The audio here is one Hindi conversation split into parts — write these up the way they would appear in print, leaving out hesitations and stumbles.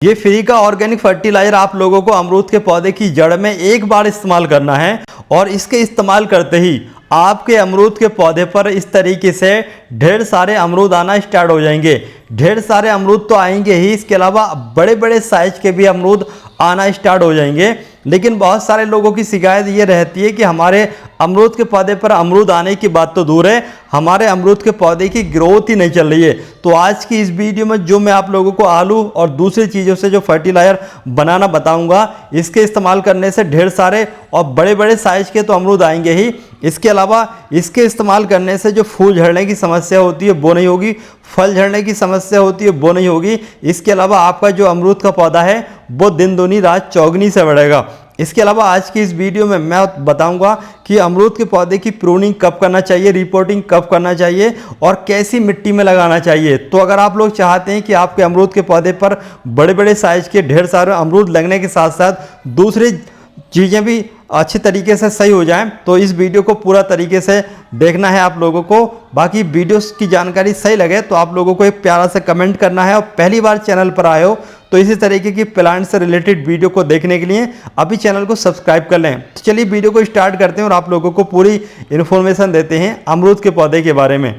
ये फ्री का ऑर्गेनिक फर्टिलाइजर आप लोगों को अमरूद के पौधे की जड़ में एक बार इस्तेमाल करना है और इसके इस्तेमाल करते ही आपके अमरूद के पौधे पर इस तरीके से ढेर सारे अमरूद आना स्टार्ट हो जाएंगे। ढेर सारे अमरूद तो आएंगे ही, इसके अलावा बड़े बड़े साइज के भी अमरूद आना स्टार्ट हो जाएंगे। लेकिन बहुत सारे लोगों की शिकायत ये रहती है कि हमारे अमरूद के पौधे पर अमरूद आने की बात तो दूर है, हमारे अमरूद के पौधे की ग्रोथ ही नहीं चल रही है। तो आज की इस वीडियो में जो मैं आप लोगों को आलू और दूसरी चीज़ों से जो फर्टिलाइजर बनाना बताऊंगा, इसके इस्तेमाल करने से ढेर सारे और बड़े बड़े साइज के तो अमरूद आएंगे ही, इसके अलावा इसके इस्तेमाल करने से जो फूल झड़ने की समस्या होती है वो नहीं होगी, फल झड़ने की समस्या होती है वो नहीं होगी। इसके अलावा आपका जो अमरूद का पौधा है वो दिन दूनी रात चौगनी से बढ़ेगा। इसके अलावा आज की इस वीडियो में मैं बताऊंगा कि अमरूद के पौधे की प्रूनिंग कब करना चाहिए, रिपोर्टिंग कब करना चाहिए और कैसी मिट्टी में लगाना चाहिए। तो अगर आप लोग चाहते हैं कि आपके अमरूद के पौधे पर बड़े बड़े साइज के ढेर सारे अमरूद लगने के साथ साथ दूसरी चीज़ें भी अच्छे तरीके से सही हो जाएं, तो इस वीडियो को पूरा तरीके से देखना है आप लोगों को। बाकी वीडियोस की जानकारी सही लगे तो आप लोगों को एक प्यारा सा कमेंट करना है और पहली बार चैनल पर आए हो तो इसी तरीके की प्लांट से रिलेटेड वीडियो को देखने के लिए अभी चैनल को सब्सक्राइब कर लें। तो चलिए वीडियो को स्टार्ट करते हैं और आप लोगों को पूरी इन्फॉर्मेशन देते हैं अमरूद के पौधे के बारे में।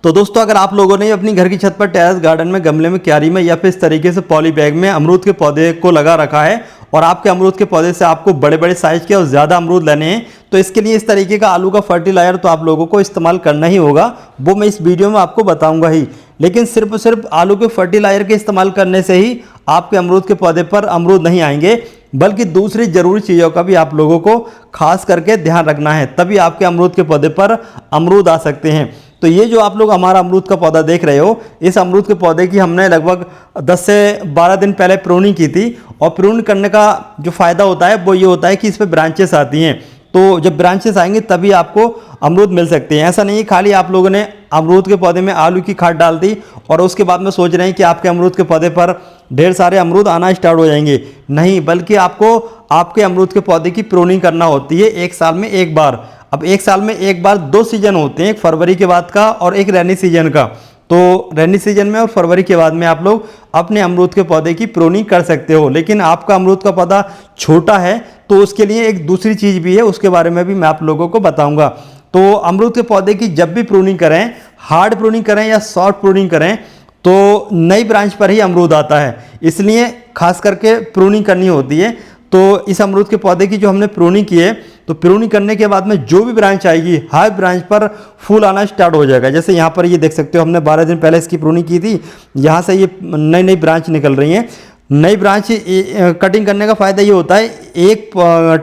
तो दोस्तों, अगर आप लोगों ने अपनी घर की छत पर टेरेस गार्डन में, गमले में, क्यारी में या फिर इस तरीके से पॉली बैग में अमरूद के पौधे को लगा रखा है और आपके अमरूद के पौधे से आपको बड़े बड़े साइज के और ज़्यादा अमरूद लेने हैं, तो इसके लिए इस तरीके का आलू का फर्टिलाइजर तो आप लोगों को इस्तेमाल करना ही होगा। वो मैं इस वीडियो में आपको बताऊंगा ही। लेकिन सिर्फ आलू के फर्टिलाइजर के इस्तेमाल करने से ही आपके अमरूद के पौधे पर अमरूद नहीं आएंगे, बल्कि दूसरी जरूरी चीज़ों का भी आप लोगों को खास करके ध्यान रखना है, तभी आपके अमरूद के पौधे पर अमरूद आ सकते हैं। तो ये जो आप लोग हमारा अमरूद का पौधा देख रहे हो, इस अमरूद के पौधे की हमने लगभग 10 से 12 दिन पहले प्रूनिंग की थी। और प्रून करने का जो फ़ायदा होता है वो ये होता है कि इस पर ब्रांचेस आती हैं, तो जब ब्रांचेस आएंगे तभी आपको अमरूद मिल सकते हैं। ऐसा नहीं है खाली आप लोगों ने अमरूद के पौधे में आलू की खाद डाल दी और उसके बाद में सोच रहे हैं कि आपके अमरूद के पौधे पर ढेर सारे अमरूद आना स्टार्ट हो जाएंगे। नहीं, बल्कि आपको आपके अमरूद के पौधे की प्रूनिंग करना होती है 1 साल में एक बार। अब 1 साल में एक बार 2 सीजन होते हैं, एक फरवरी के बाद का और एक रैनी सीजन का। तो रैनी सीजन में और फरवरी के बाद में आप लोग अपने अमरूद के पौधे की प्रूनिंग कर सकते हो। लेकिन आपका अमरूद का पौधा छोटा है तो उसके लिए एक दूसरी चीज़ भी है, उसके बारे में भी मैं आप लोगों को बताऊंगा। तो अमरूद के पौधे की जब भी प्रूनिंग करें, हार्ड प्रूनिंग करें या सॉफ्ट प्रूनिंग करें, तो नई ब्रांच पर ही अमरूद आता है, इसलिए खास करके प्रूनिंग करनी होती है। तो इस अमरूद के पौधे की जो हमने प्रूनिंग की है, तो प्रूनिंग करने के बाद में जो भी ब्रांच आएगी, हर ब्रांच पर फूल आना स्टार्ट हो जाएगा। जैसे यहाँ पर ये देख सकते हो, हमने 12 दिन पहले इसकी प्रूनिंग की थी, यहाँ से ये नई नई ब्रांच निकल रही हैं। नई ब्रांच कटिंग करने का फ़ायदा ये होता है, एक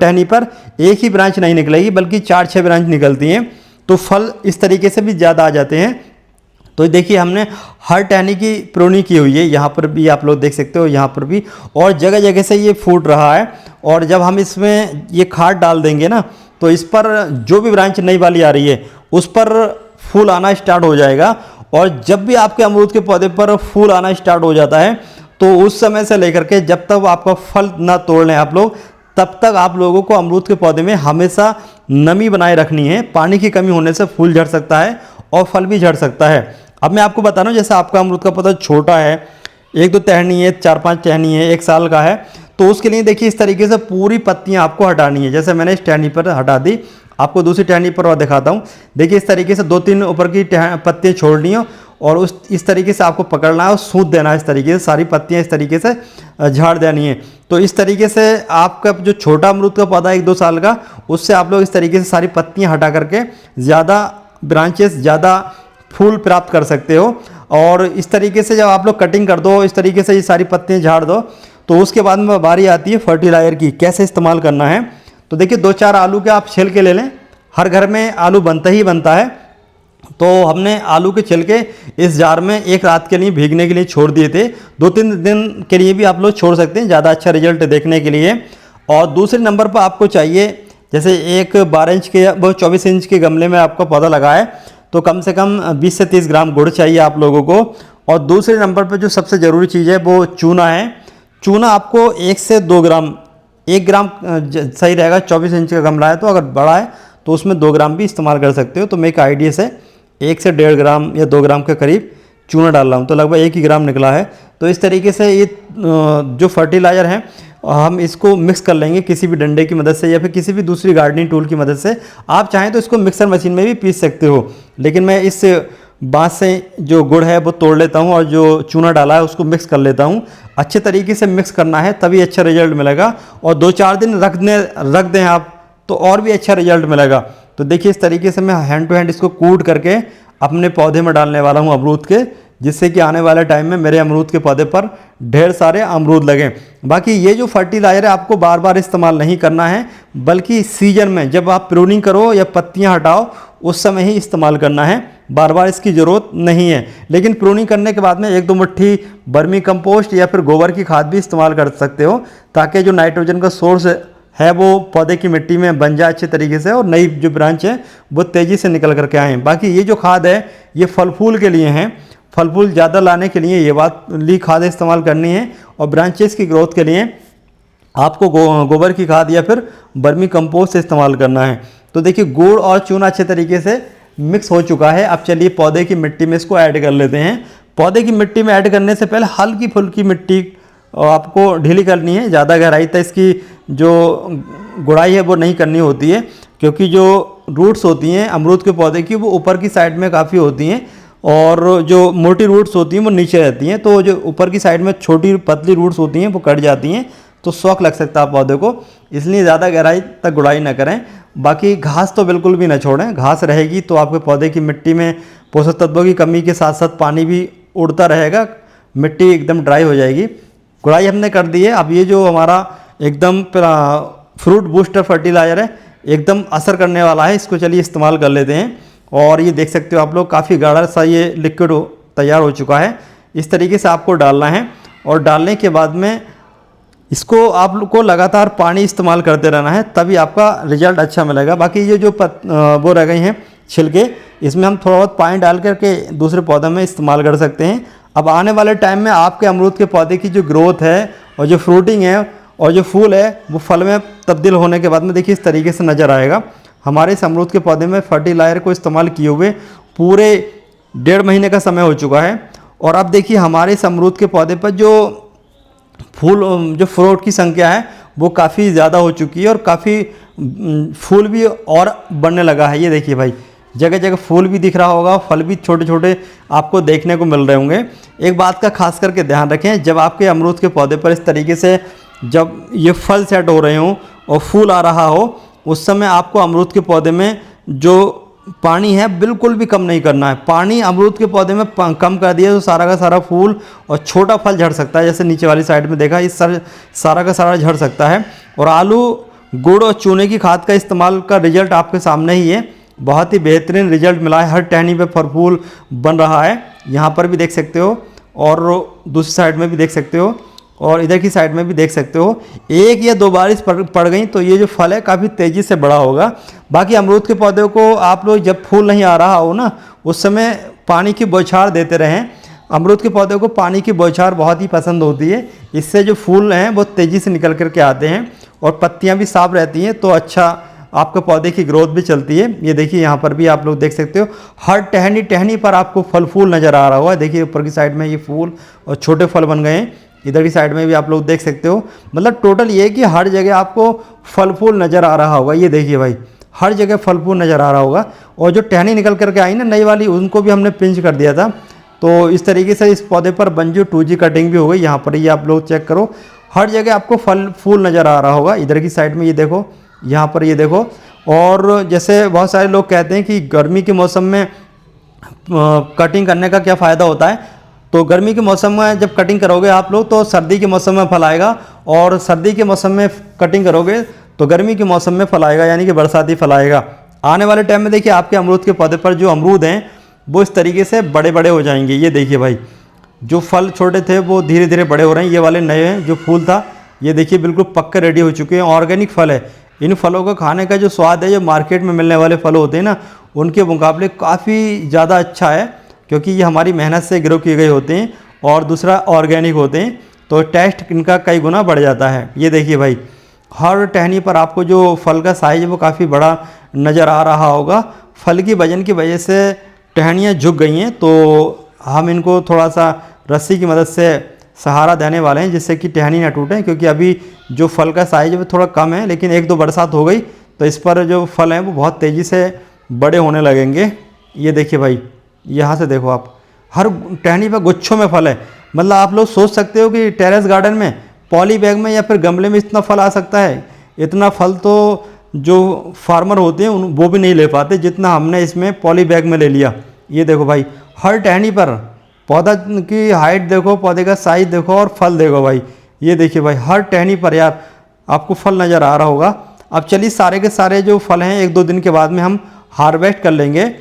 टहनी पर एक ही ब्रांच नहीं निकलेगी बल्कि 4-6 ब्रांच निकलती हैं, तो फल इस तरीके से भी ज़्यादा आ जाते हैं। तो देखिए हमने हर टहनी की प्रूनिंग की हुई है, यहाँ पर भी आप लोग देख सकते हो, यहाँ पर भी, और जगह जगह से ये फूट रहा है। और जब हम इसमें ये खाद डाल देंगे ना, तो इस पर जो भी ब्रांच नई वाली आ रही है उस पर फूल आना स्टार्ट हो जाएगा। और जब भी आपके अमरूद के पौधे पर फूल आना स्टार्ट हो जाता है, तो उस समय से लेकर के जब तक आपका फल ना तोड़ लें आप लोग, तब तक आप लोगों को अमरूद के पौधे में हमेशा नमी बनाए रखनी है। पानी की कमी होने से फूल झड़ सकता है और फल भी झड़ सकता है। अब मैं आपको बता रहा हूँ, जैसे आपका अमरूद का पौधा छोटा है, 1-2 टहनी है, 4-5 टहनी है, 1 साल का है, तो उसके लिए देखिए इस तरीके से पूरी पत्तियाँ आपको हटानी है। जैसे मैंने इस टहनी पर हटा दी, आपको दूसरी टहनी पर और दिखाता हूँ। देखिए इस तरीके से 2-3 ऊपर की पत्तियाँ छोड़नी हो और इस तरीके से आपको पकड़ना है और सूंध देना है। इस तरीके से सारी पत्तियाँ इस तरीके से झाड़ देनी है। तो इस तरीके से आपका जो छोटा अमरूद का पौधा 1-2 साल का, उससे आप लोग इस तरीके से सारी पत्तियाँ हटा करके ज़्यादा ब्रांचेस, ज़्यादा फूल प्राप्त कर सकते हो। और इस तरीके से जब आप लोग कटिंग कर दो, इस तरीके से ये सारी पत्तियाँ झाड़ दो, तो उसके बाद में बारी आती है फर्टिलाइजर की, कैसे इस्तेमाल करना है। तो देखिए 2-4 आलू के आप छिलके ले लें, हर घर में आलू बनता ही बनता है। तो हमने आलू के छिलके इस जार में 1 रात के लिए भीगने के लिए छोड़ दिए थे। 2-3 दिन के लिए भी आप लोग छोड़ सकते हैं, ज़्यादा अच्छा रिजल्ट देखने के लिए। और दूसरे नंबर पर आपको चाहिए, जैसे एक 12 इंच के वो 24 इंच के गमले में आपका पौधा लगा है, तो कम से कम 20 से 30 ग्राम गुड़ चाहिए आप लोगों को। और दूसरे नंबर पर जो सबसे ज़रूरी चीज़ है वो चूना है। चूना आपको 1 से 2 ग्राम, 1 ग्राम सही रहेगा। 24 इंच का गमला है तो अगर बड़ा है तो उसमें 2 ग्राम भी इस्तेमाल कर सकते हो। तो मैं एक आइडिया से 1 से 1.5 ग्राम या 2 ग्राम के करीब चूना डाल रहा हूँ, तो लगभग 1 ही ग्राम निकला है। तो इस तरीके से ये जो फर्टिलाइज़र है हम इसको मिक्स कर लेंगे किसी भी डंडे की मदद से या फिर किसी भी दूसरी गार्डनिंग टूल की मदद से। आप चाहें तो इसको मिक्सर मशीन में भी पीस सकते हो, लेकिन मैं इस बाँस से जो गुड़ है वो तोड़ लेता हूँ और जो चूना डाला है उसको मिक्स कर लेता हूँ। अच्छे तरीके से मिक्स करना है, तभी अच्छा रिजल्ट मिलेगा। और 2-4 दिन रख दें आप तो और भी अच्छा रिजल्ट मिलेगा। तो देखिए इस तरीके से मैं हैंड टू हैंड इसको कूट करके अपने पौधे में डालने वाला हूँ अमरूद के, जिससे कि आने वाले टाइम में मेरे अमरूद के पौधे पर ढेर सारे अमरूद लगें। बाकी ये जो फर्टिलाइज़र है आपको बार बार इस्तेमाल नहीं करना है, बल्कि सीजन में जब आप प्रूनिंग करो या पत्तियां हटाओ उस समय ही इस्तेमाल करना है, बार बार इसकी ज़रूरत नहीं है। लेकिन प्रूनिंग करने के बाद में 1-2 मुट्ठी वर्मी कंपोस्ट या फिर गोबर की खाद भी इस्तेमाल कर सकते हो, ताकि जो नाइट्रोजन का सोर्स है वो पौधे की मिट्टी में बन जाए अच्छे तरीके से और नई जो ब्रांच है वो तेज़ी से निकल करके आएँ। बाकी ये जो खाद है ये फल फूल के लिए हैं, फल फूल ज़्यादा लाने के लिए ये वाली खाद इस्तेमाल करनी है। और ब्रांचेस की ग्रोथ के लिए आपको गोबर की खाद या फिर वर्मी कंपोस्ट इस्तेमाल करना है। तो देखिए गुड़ और चूना अच्छे तरीके से मिक्स हो चुका है। अब चलिए पौधे की मिट्टी में इसको ऐड कर लेते हैं। पौधे की मिट्टी में ऐड करने से पहले हल्की फुल्की मिट्टी आपको ढीली करनी है, ज़्यादा गहराई तक इसकी जो गुड़ाई है वो नहीं करनी होती है, क्योंकि जो रूट्स होती हैं अमरूद के पौधे की वो ऊपर की साइड में काफ़ी होती हैं और जो मोटी रूट्स होती हैं वो नीचे रहती हैं। तो जो ऊपर की साइड में छोटी पतली रूट्स होती हैं वो कट जाती हैं, तो शौक लग सकता है पौधे को, इसलिए ज़्यादा गहराई तक गुड़ाई ना करें। बाकी घास तो बिल्कुल भी ना छोड़ें, घास रहेगी तो आपके पौधे की मिट्टी में पोषक तत्वों की कमी के साथ साथ पानी भी उड़ता रहेगा, मिट्टी एकदम ड्राई हो जाएगी। गुड़ाई हमने कर दी है। अब ये जो हमारा एकदम फ्रूट बूस्टर फर्टिलाइज़र है एकदम असर करने वाला है, इसको चलिए इस्तेमाल कर लेते हैं। और ये देख सकते हो आप लोग काफ़ी गाढ़ा सा ये लिक्विड तैयार हो चुका है। इस तरीके से आपको डालना है और डालने के बाद में इसको आप लोग को लगातार पानी इस्तेमाल करते रहना है, तभी आपका रिजल्ट अच्छा मिलेगा। बाकी ये जो वो रह गई हैं छिलके, इसमें हम थोड़ा बहुत पानी डाल करके दूसरे पौधे में इस्तेमाल कर सकते हैं। अब आने वाले टाइम में आपके अमरूद के पौधे की जो ग्रोथ है और जो फ्रूटिंग है और जो फूल है वो फल में तब्दील होने के बाद में देखिए इस तरीके से नज़र आएगा। हमारे इस अमरूद के पौधे में फर्टिलाइज़र को इस्तेमाल किए हुए पूरे 1.5 महीने का समय हो चुका है। और अब देखिए हमारे इस अमरूद के पौधे पर जो फ्रूट की संख्या है वो काफ़ी ज़्यादा हो चुकी है और काफ़ी फूल भी और बढ़ने लगा है। ये देखिए भाई, जगह जगह फूल भी दिख रहा होगा, फल भी छोटे छोटे आपको देखने को मिल रहे होंगे। एक बात का खास करके ध्यान रखें, जब आपके अमरूद के पौधे पर इस तरीके से जब ये फल सेट हो रहे हों और फूल आ रहा हो, उस समय आपको अमरूद के पौधे में जो पानी है बिल्कुल भी कम नहीं करना है। पानी अमरूद के पौधे में कम कर दिया तो सारा का सारा फूल और छोटा फल झड़ सकता है। जैसे नीचे वाली साइड में देखा, इस सारा का सारा झड़ सकता है। और आलू गुड़ और चूने की खाद का इस्तेमाल का रिजल्ट आपके सामने ही है, बहुत ही बेहतरीन रिजल्ट मिला है। हर टहनी पे फल फूल बन रहा है, यहाँ पर भी देख सकते हो और दूसरी साइड में भी देख सकते हो और इधर की साइड में भी देख सकते हो। 1 या 2 बारिश पड़ गई तो ये जो फल है काफ़ी तेज़ी से बड़ा होगा। बाकी अमरूद के पौधे को आप लोग जब फूल नहीं आ रहा हो ना, उस समय पानी की बौछार देते रहें। अमरूद के पौधे को पानी की बौछार बहुत ही पसंद होती है, इससे जो फूल हैं वो तेज़ी से निकल करके आते हैं और पत्तियाँ भी साफ रहती हैं, तो अच्छा आपके पौधे की ग्रोथ भी चलती है। ये देखिए यहाँ पर भी आप लोग देख सकते हो, हर टहनी टहनी पर आपको फल फूल नज़र आ रहा हुआ है। देखिए ऊपर की साइड में ये फूल और छोटे फल बन गए हैं, इधर की साइड में भी आप लोग देख सकते हो। मतलब टोटल ये कि हर जगह आपको फल फूल नज़र आ रहा होगा। ये देखिए भाई, हर जगह फल फूल नज़र आ रहा होगा। और जो टहनी निकल करके आई ना नई वाली, उनको भी हमने पिंच कर दिया था। तो इस तरीके से इस पौधे पर बंजू 2G कटिंग भी हो गई। यहाँ पर ये आप लोग चेक करो, हर जगह आपको फल फूल नज़र आ रहा होगा। इधर की साइड में ये देखो, यहाँ पर ये देखो। और जैसे बहुत सारे लोग कहते हैं कि गर्मी के मौसम में कटिंग करने का क्या फ़ायदा होता है, तो गर्मी के मौसम में जब कटिंग करोगे आप लोग तो सर्दी के मौसम में फल आएगा, और सर्दी के मौसम में कटिंग करोगे तो गर्मी के मौसम में फल आएगा, यानी कि बरसाती फल आएगा। आने वाले टाइम में देखिए आपके अमरूद के पौधे पर जो अमरूद हैं वो इस तरीके से बड़े बड़े हो जाएंगे। ये देखिए भाई, जो फल छोटे थे वो धीरे धीरे बड़े हो रहे हैं। ये वाले नए हैं, जो फूल था ये देखिए बिल्कुल पक्के रेडी हो चुके हैं। ऑर्गेनिक फल है। इन फलों को खाने का जो स्वाद है, जो मार्केट में मिलने वाले फल होते हैं ना, उनके मुकाबले काफ़ी ज़्यादा अच्छा है, क्योंकि ये हमारी मेहनत से ग्रो किए गए होते हैं और दूसरा ऑर्गेनिक होते हैं, तो टेस्ट इनका कई गुना बढ़ जाता है। ये देखिए भाई, हर टहनी पर आपको जो फल का साइज़ है वो काफ़ी बड़ा नज़र आ रहा होगा। फल की वजन की वजह से टहनियाँ झुक गई हैं, तो हम इनको थोड़ा सा रस्सी की मदद से सहारा देने वाले हैं जिससे कि टहनी ना टूटे, क्योंकि अभी जो फल का साइज है वो थोड़ा कम है, लेकिन एक दो बरसात हो गई तो इस पर जो फल हैं वो बहुत तेज़ी से बड़े होने लगेंगे। ये देखिए भाई, यहाँ से देखो आप, हर टहनी पर गुच्छों में फल है। मतलब आप लोग सोच सकते हो कि टेरेस गार्डन में पॉली बैग में या फिर गमले में इतना फल आ सकता है। इतना फल तो जो फार्मर होते हैं वो भी नहीं ले पाते जितना हमने इसमें पॉली बैग में ले लिया। ये देखो भाई, हर टहनी पर पौधा की हाइट देखो, पौधे का साइज देखो और फल देखो भाई। ये देखिए भाई, हर टहनी पर यार आपको फल नज़र आ रहा होगा। अब चलिए सारे के सारे जो फल हैं एक दो दिन के बाद में हम हार्वेस्ट कर लेंगे।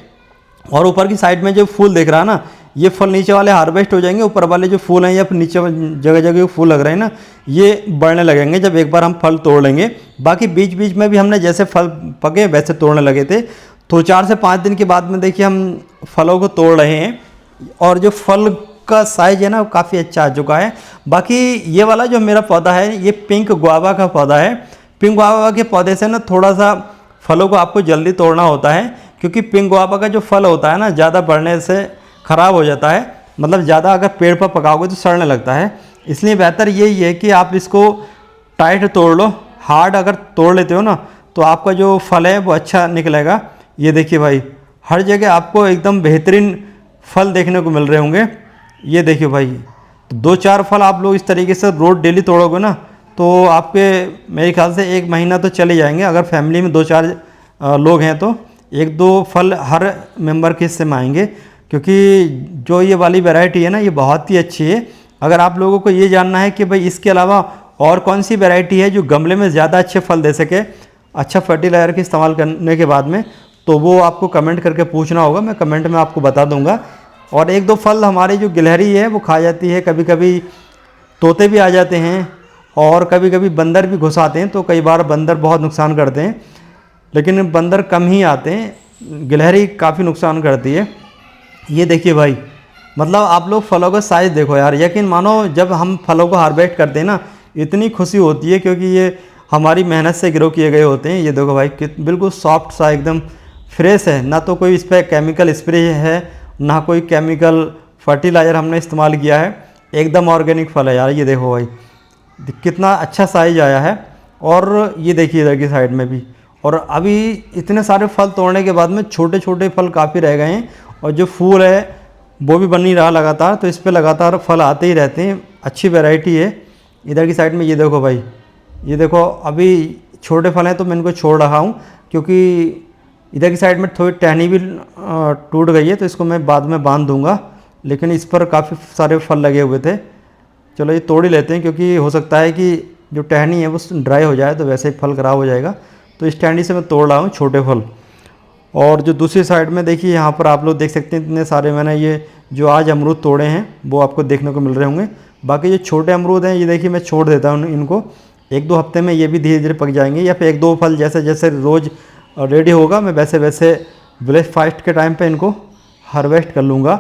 और ऊपर की साइड में जो फूल देख रहा है ना, ये फल नीचे वाले हार्वेस्ट हो जाएंगे। ऊपर वाले जो फूल हैं या फिर नीचे जगह जगह फूल लग रहे हैं ना, ये बढ़ने लगेंगे जब एक बार हम फल तोड़ लेंगे। बाकी बीच बीच में भी हमने जैसे फल पके वैसे तोड़ने लगे थे। तो 4 से 5 दिन के बाद में देखिए हम फलों को तोड़ रहे हैं और जो फल का साइज है ना वो काफ़ी अच्छा आ चुका है। बाकी ये वाला जो मेरा पौधा है ये पिंक गुआवा का पौधा है। पिंक गुआवा के पौधे से ना थोड़ा सा फलों को आपको जल्दी तोड़ना होता है, क्योंकि पिंक गुआवा का जो फल होता है ना ज़्यादा बढ़ने से ख़राब हो जाता है। मतलब ज़्यादा अगर पेड़ पर पकाओगे तो सड़ने लगता है। इसलिए बेहतर यही है कि आप इसको टाइट तोड़ लो। हार्ड अगर तोड़ लेते हो ना तो आपका जो फल है वो अच्छा निकलेगा। ये देखिए भाई, हर जगह आपको एकदम बेहतरीन फल देखने को मिल रहे होंगे। ये देखिए भाई, तो 2-4 फल आप लोग इस तरीके से रोज़ डेली तोड़ोगे ना तो आपके मेरे ख्याल से 1 महीना तो चले जाएंगे। अगर फैमिली में 2-4 लोग हैं तो 1-2 फल हर मेंबर के हिस्से में आएंगे, क्योंकि जो ये वाली वैरायटी है ना ये बहुत ही अच्छी है। अगर आप लोगों को ये जानना है कि भाई इसके अलावा और कौन सी वैरायटी है जो गमले में ज़्यादा अच्छे फल दे सके अच्छा फर्टिलाइज़र के इस्तेमाल करने के बाद में, तो वो आपको कमेंट करके पूछना होगा। मैं कमेंट में आपको बता दूंगा। और 1-2 फल हमारी जो गिलहरी है वो खा जाती है, कभी कभी तोते भी आ जाते हैं और कभी कभी बंदर भी घुस आते हैं। तो कई बार बंदर बहुत नुकसान करते हैं, लेकिन बंदर कम ही आते हैं, गिलहरी काफ़ी नुकसान करती है। ये देखिए भाई, मतलब आप लोग फलों का साइज़ देखो यार, यकीन मानो जब हम फलों को हार्वेस्ट करते हैं ना इतनी खुशी होती है, क्योंकि ये हमारी मेहनत से ग्रो किए गए होते हैं। ये देखो भाई, बिल्कुल सॉफ्ट सा एकदम फ्रेश है, ना तो कोई इस पर केमिकल स्प्रे है ना कोई केमिकल फर्टिलाइज़र हमने इस्तेमाल किया है। एकदम ऑर्गेनिक फल है यार। ये देखो भाई कितना अच्छा साइज आया है। और ये देखिए इधर की साइड में भी। और अभी इतने सारे फल तोड़ने के बाद में छोटे छोटे फल काफ़ी रह गए हैं और जो फूल है वो भी बन नहीं रहा लगातार, तो इस पर लगातार फल आते ही रहते हैं। अच्छी वैरायटी है। इधर की साइड में ये देखो भाई, ये देखो अभी छोटे फल हैं तो मैं इनको छोड़ रहा हूँ, क्योंकि इधर की साइड में थोड़ी टहनी भी टूट गई है तो इसको मैं बाद में बांध दूंगा। लेकिन इस पर काफ़ी सारे फल लगे हुए थे। चलो ये तोड़ ही लेते हैं, क्योंकि हो सकता है कि जो टहनी है वो ड्राई हो जाए तो वैसे ही फल ख़राब हो जाएगा। तो इस टहनी से मैं तोड़ रहा हूँ छोटे फल। और जो दूसरी साइड में देखिए यहाँ पर आप लोग देख सकते हैं इतने सारे मैंने ये जो आज अमरूद तोड़े हैं वो आपको देखने को मिल रहे होंगे। बाकी जो छोटे अमरूद हैं ये देखिए मैं छोड़ देता हूँ इनको, 1-2 हफ्ते में ये भी धीरे धीरे पक जाएंगे, या फिर 1-2 फल जैसे जैसे रोज़ रेडी होगा मैं वैसे वैसे ब्रेकफास्ट के टाइम पे इनको हार्वेस्ट कर लूँगा।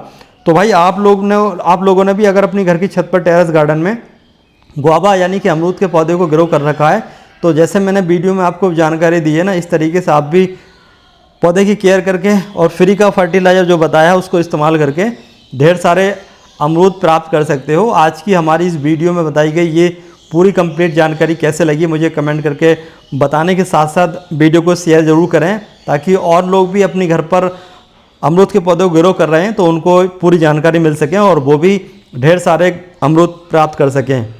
तो भाई आप लोगों ने भी अगर अपनी घर की छत पर टेरेस गार्डन में गुआवा यानी कि अमरूद के पौधे को ग्रो कर रखा है, तो जैसे मैंने वीडियो में आपको जानकारी दी है ना, इस तरीके से आप भी पौधे की केयर करके और फ्री का फर्टिलाइज़र जो बताया है उसको इस्तेमाल करके ढेर सारे अमरूद प्राप्त कर सकते हो। आज की हमारी इस वीडियो में बताई गई ये पूरी कंप्लीट जानकारी कैसे लगी मुझे कमेंट करके बताने के साथ साथ वीडियो को शेयर ज़रूर करें, ताकि और लोग भी अपनी घर पर अमरूद के पौधे को ग्रो कर रहे हैं तो उनको पूरी जानकारी मिल सके और वो भी ढेर सारे अमरूद प्राप्त कर सकें।